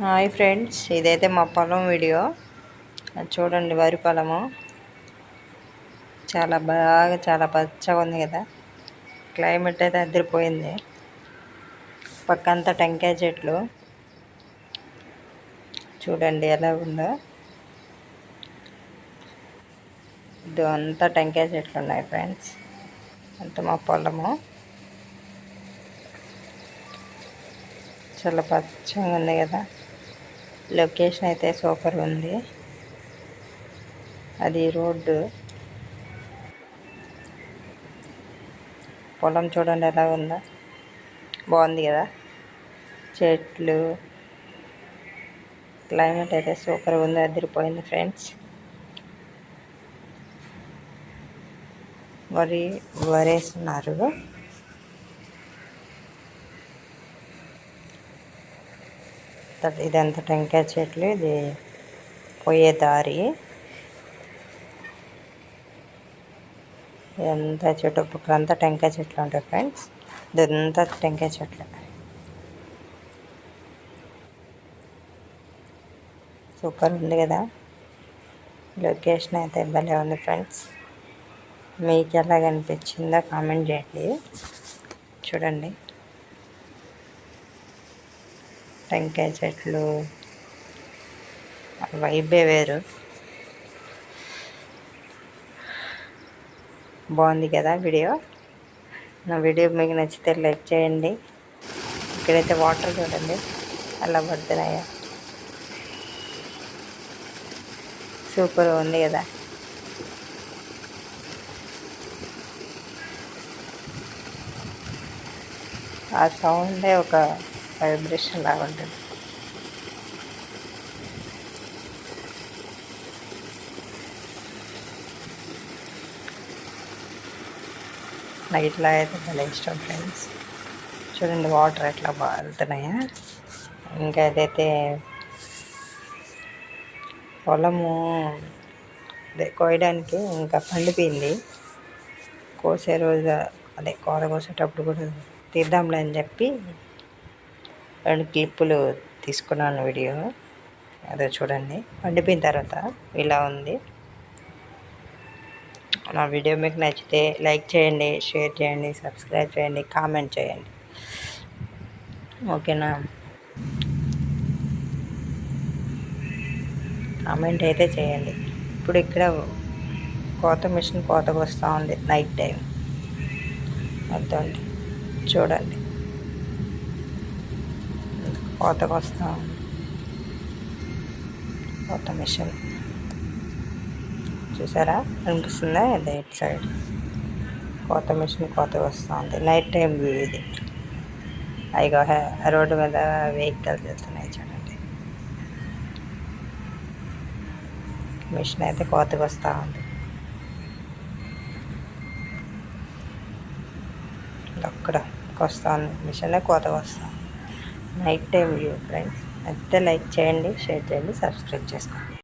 Hi friends, ఇదైతే మా పొలం వీడియో. చూడండి, వరి పొలము చాలా పచ్చగా ఉంది కదా. క్లైమేట్ అయితే అదిరిపోయింది. పక్కంతా టెంకాయ చెట్లు చూడండి ఎలా ఉందో. ఇది అంతా టెంకాయ చెట్లు ఉన్నాయి ఫ్రెండ్స్. అంత మా పొలము చాలా పచ్చగా ఉంది కదా. లొకేషన్ అయితే సూపర్ ఉంది. అది రోడ్డు. పొలం చూడండి ఎలా ఉందో, బాగుంది కదా. చెట్లు, క్లైమేట్ అయితే సూపర్ ఉంది, అదిరిపోయింది ఫ్రెండ్స్. వరేస్తున్నారు. ఇదంతా టెంకాయ చెట్లు. ఇది పోయే దారి. ఇదంతా చుట్టుపక్కలంతా టెంకాయ చెట్లు ఉంటాయి ఫ్రెండ్స్. ఇదంతా టెంకాయ చెట్లు. సూపర్ ఉంది కదా. లొకేషన్ అయితే భలే ఉంది ఫ్రెండ్స్. మీకు ఎలా కనిపించిందో కామెంట్ చేయండి. చూడండి, టెంకాయ చెట్లు వైబే వేరు. బాగుంది కదా వీడియో. నా వీడియో మీకు నచ్చితే లైక్ చేయండి. ఇక్కడైతే వాటర్ చూడండి అలా పడుతున్నాయా, సూపర్ ఉంది కదా. ఆ సౌండే ఒక వైబ్రేషన్ లాగా ఉంటుంది. నాకు ఇట్లా అయితే చాలా ఇష్టం ఫ్రెండ్స్. చూడండి వాటర్ ఎట్లా వెళ్తున్నాయా. ఇంకా అదైతే పొలము కోయడానికి ఇంకా పండిపోయింది. కోసే రోజు కోత కోసేటప్పుడు కూడా తీద్దాంలే అని చెప్పి 2 క్లిప్పులు తీసుకున్నాను వీడియో. అదే చూడండి, పండిపోయిన తర్వాత ఇలా ఉంది. నా వీడియో మీకు నచ్చితే లైక్ చేయండి, షేర్ చేయండి, సబ్స్క్రైబ్ చేయండి, కామెంట్ చేయండి. ఓకేనా. కామెంట్ అయితే చేయండి. ఇప్పుడు ఇక్కడ కోత మిషన్ కోతకు వస్తూ ఉంది నైట్ టైం. అర్థండి, చూడండి కోతకు వస్తూ ఉంది కోత మిషన్. చూసారా, అనిపిస్తుందా? రైట్ సైడ్ కోత మిషన్ కోతకు వస్తూ ఉంది. నైట్ టైం వ్యూ ఇది. అయిగా రోడ్డు మీద వెహికల్స్ వెళ్తున్నాయి చూడండి. మిషన్ అయితే కోతకు వస్తూ ఉంది. అక్కడ వస్తూ ఉంది మిషన్, కోతకు వస్తాం. Night time view friends. అయితే లైక్ చేయండి, షేర్ చేయండి, సబ్స్క్రైబ్ చేసుకోండి.